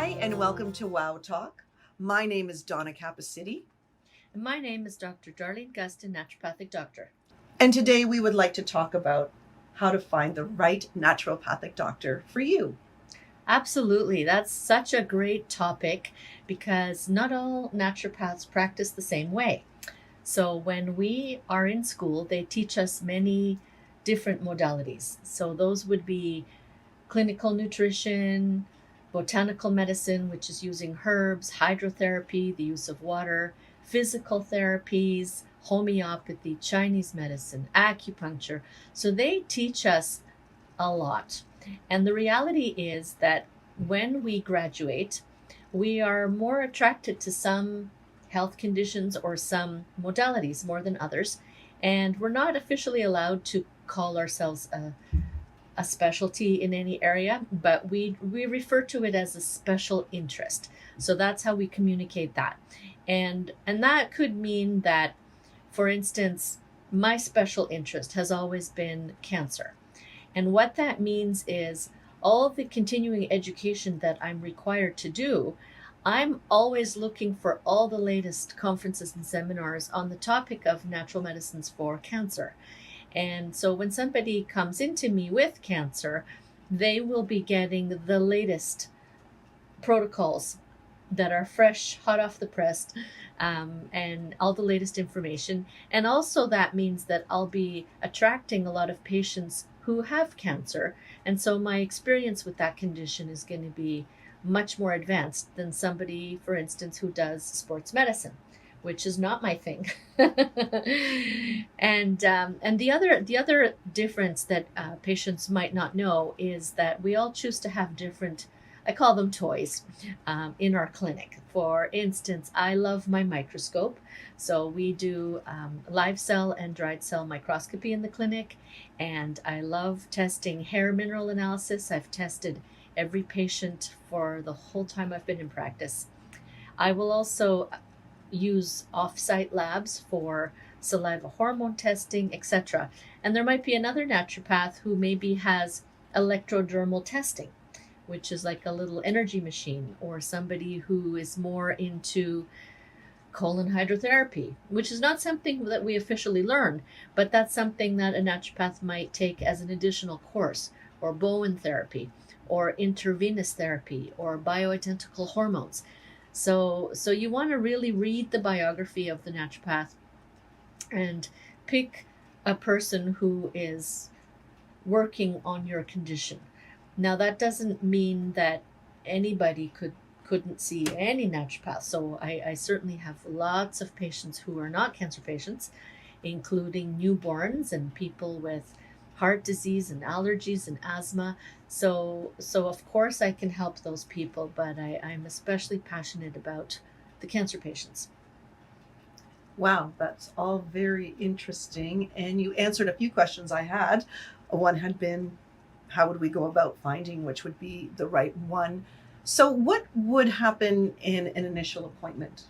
Hi, and welcome to Wow Talk. My name is Donna Capacity, And my name is Dr. Darlene Gustin, naturopathic doctor. and today we would like to talk about how to find the right naturopathic doctor for you. Absolutely. That's such a great topic because not all naturopaths practice the same way. So when we are in school, they teach us many different modalities. So those would be clinical nutrition, botanical medicine, which is using herbs, hydrotherapy, the use of water, physical therapies, homeopathy, Chinese medicine, acupuncture. So they teach us a lot. And the reality is that when we graduate, we are more attracted to some health conditions or some modalities more than others. And we're not officially allowed to call ourselves a specialty in any area, but we refer to it as a special interest. So that's how we communicate that. And that could mean that, for instance, my special interest has always been cancer. And what that means is all of the continuing education that I'm required to do, I'm always looking for all the latest conferences and seminars on the topic of natural medicines for cancer. And so when somebody comes into me with cancer, they will be getting the latest protocols that are fresh, hot off the press, and all the latest information. And also, that means that I'll be attracting a lot of patients who have cancer. And so, my experience with that condition is going to be much more advanced than somebody, for instance, who does sports medicine, which is not my thing. And the other difference that patients might not know is that we all choose to have different, I call them toys, in our clinic. For instance, I love my microscope. So we do live cell and dried cell microscopy in the clinic. And I love testing hair mineral analysis. I've tested every patient for the whole time I've been in practice. I will also use off-site labs for saliva hormone testing, etc. And there might be another naturopath who maybe has electrodermal testing, which is like a little energy machine, or somebody who is more into colon hydrotherapy, which is not something that we officially learn, but that's something that a naturopath might take as an additional course, or Bowen therapy, or intravenous therapy, or bioidentical hormones. So you want to really read the biography of the naturopath and pick a person who is working on your condition. Now, that doesn't mean that anybody couldn't see any naturopath. So I certainly have lots of patients who are not cancer patients, including newborns and people with heart disease and allergies and asthma. So of course I can help those people, but I'm especially passionate about the cancer patients. Wow, that's all very interesting. And you answered a few questions I had. One had been, how would we go about finding which would be the right one? So, what would happen in an initial appointment?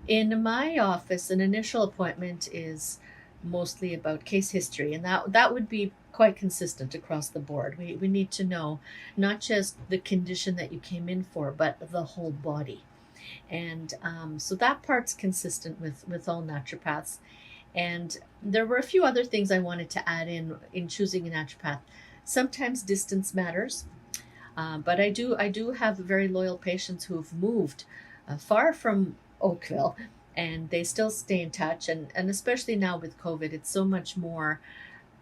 In my office, an initial appointment is mostly about case history, and that would be quite consistent across the board. We need to know not just the condition that you came in for, but the whole body. And so that part's consistent with all naturopaths. And there were a few other things I wanted to add in choosing a naturopath. Sometimes distance matters, but I do have very loyal patients who've moved far from Oakville, and they still stay in touch. And especially now with COVID, it's so much more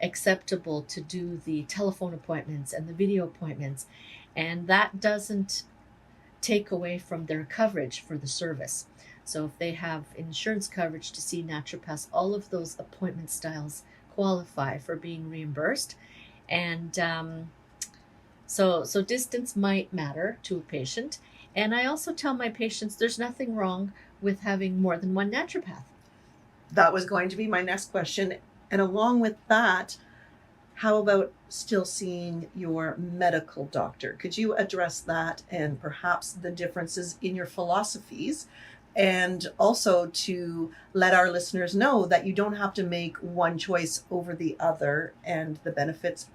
acceptable to do the telephone appointments and the video appointments, and that doesn't take away from their coverage for the service. So if they have insurance coverage to see naturopaths, all of those appointment styles qualify for being reimbursed. And so distance might matter to a patient. And I also tell my patients there's nothing wrong with having more than one naturopath. That was going to be my next question. And along with that, how about still seeing your medical doctor? Could you address that and perhaps the differences in your philosophies? And also to let our listeners know that you don't have to make one choice over the other and the benefits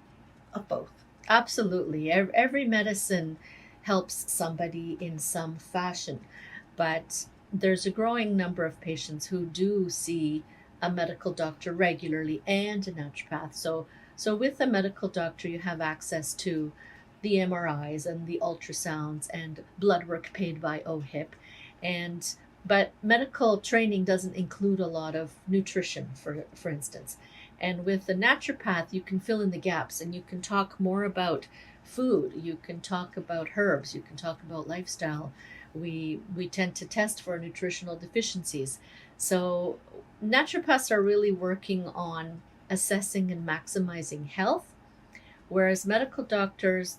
of both. Absolutely. Every medicine helps somebody in some fashion. But there's a growing number of patients who do see a medical doctor regularly and a naturopath. So with a medical doctor, you have access to the MRIs and the ultrasounds and blood work paid by OHIP. And but medical training doesn't include a lot of nutrition, for instance. And with the naturopath, you can fill in the gaps and you can talk more about food. You can talk about herbs. You can talk about lifestyle. We tend to test for nutritional deficiencies. So naturopaths are really working on assessing and maximizing health, whereas medical doctors,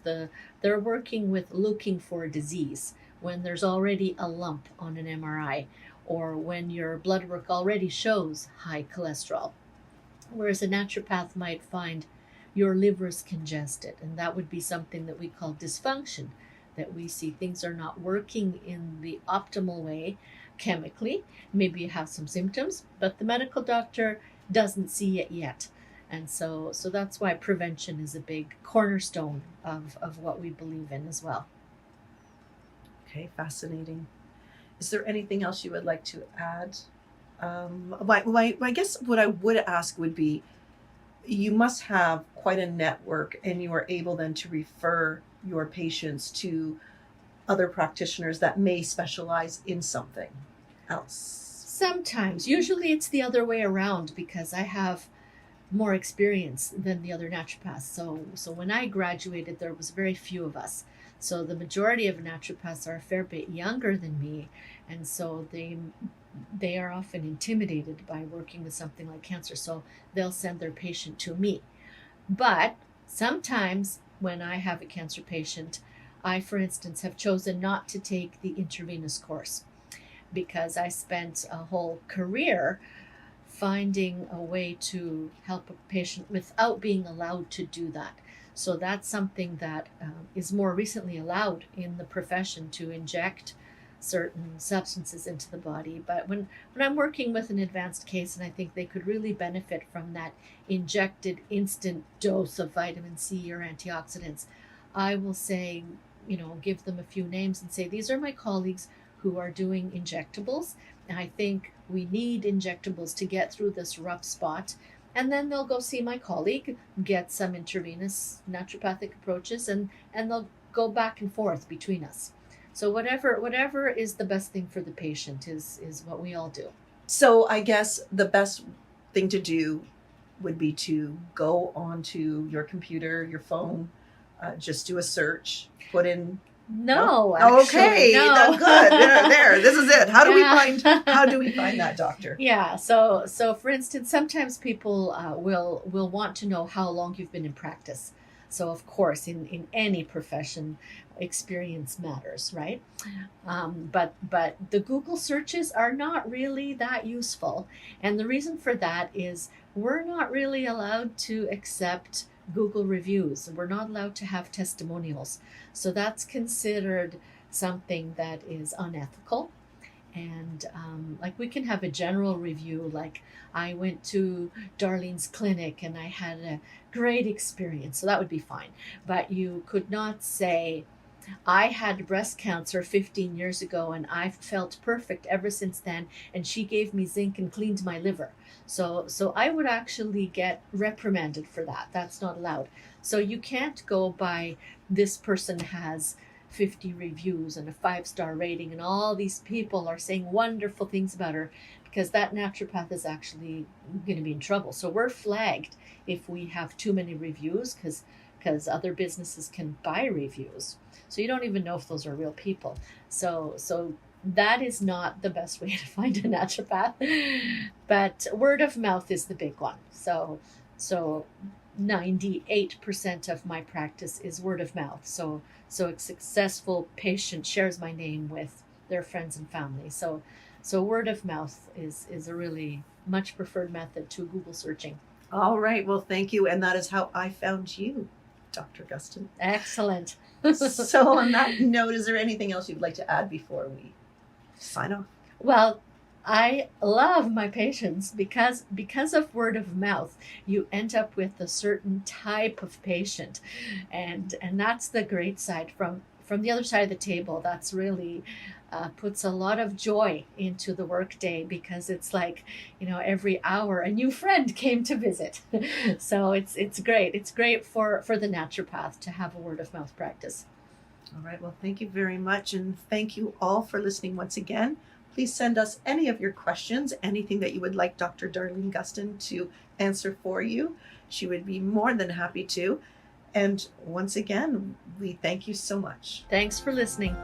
they're working with looking for a disease when there's already a lump on an MRI or when your blood work already shows high cholesterol. Whereas a naturopath might find your liver is congested, and that would be something that we call dysfunction, that we see things are not working in the optimal way chemically. Maybe you have some symptoms, but the medical doctor doesn't see it yet. And so that's why prevention is a big cornerstone of what we believe in as well. Okay, fascinating. Is there anything else you would like to add? I guess what I would ask would be, you must have quite a network, and you are able then to refer your patients to other practitioners that may specialize in something else. Sometimes, usually it's the other way around because I have more experience than the other naturopaths. So when I graduated, there was very few of us. So the majority of naturopaths are a fair bit younger than me, and so they are often intimidated by working with something like cancer. So they'll send their patient to me. But sometimes when I have a cancer patient, I, for instance, have chosen not to take the intravenous course because I spent a whole career finding a way to help a patient without being allowed to do that. So that's something that is more recently allowed in the profession, to inject certain substances into the body. But when I'm working with an advanced case and I think they could really benefit from that injected instant dose of vitamin C or antioxidants, I will say, give them a few names and say, these are my colleagues who are doing injectables. And I think we need injectables to get through this rough spot. And then they'll go see my colleague, get some intravenous naturopathic approaches, and they'll go back and forth between us. So whatever is the best thing for the patient is what we all do. So I guess the best thing to do would be to go onto your computer, your phone, just do a search, put in. No, actually, okay, no. Good. There. This is it. How do we find that doctor? Yeah. So for instance, sometimes people will want to know how long you've been in practice. So of course, in any profession, experience matters, right? But the Google searches are not really that useful, and the reason for that is we're not really allowed to accept Google reviews. We're not allowed to have testimonials. So that's considered something that is unethical. And like we can have a general review, like I went to Darlene's clinic and I had a great experience. So that would be fine. But you could not say, I had breast cancer 15 years ago and I've felt perfect ever since then, and she gave me zinc and cleaned my liver. So I would actually get reprimanded for that. That's not allowed. So you can't go by, this person has 50 reviews and a 5-star rating and all these people are saying wonderful things about her, because that naturopath is actually going to be in trouble. So we're flagged if we have too many reviews, because other businesses can buy reviews. So you don't even know if those are real people. So that is not the best way to find a naturopath. But word of mouth is the big one. So 98% of my practice is word of mouth. So a successful patient shares my name with their friends and family. So word of mouth is a really much preferred method to Google searching. All right. Well, thank you. And that is how I found you, Dr. Gustin. Excellent. So on that note, is there anything else you'd like to add before we sign off? Well, I love my patients because of word of mouth, you end up with a certain type of patient, and that's the great side. from the other side of the table, that's really puts a lot of joy into the workday, because it's like, every hour a new friend came to visit. So it's great. It's great for the naturopath to have a word of mouth practice. All right. Well, thank you very much. And thank you all for listening once again. Please send us any of your questions, anything that you would like Dr. Darlene Gustin to answer for you. She would be more than happy to. And once again, we thank you so much. Thanks for listening.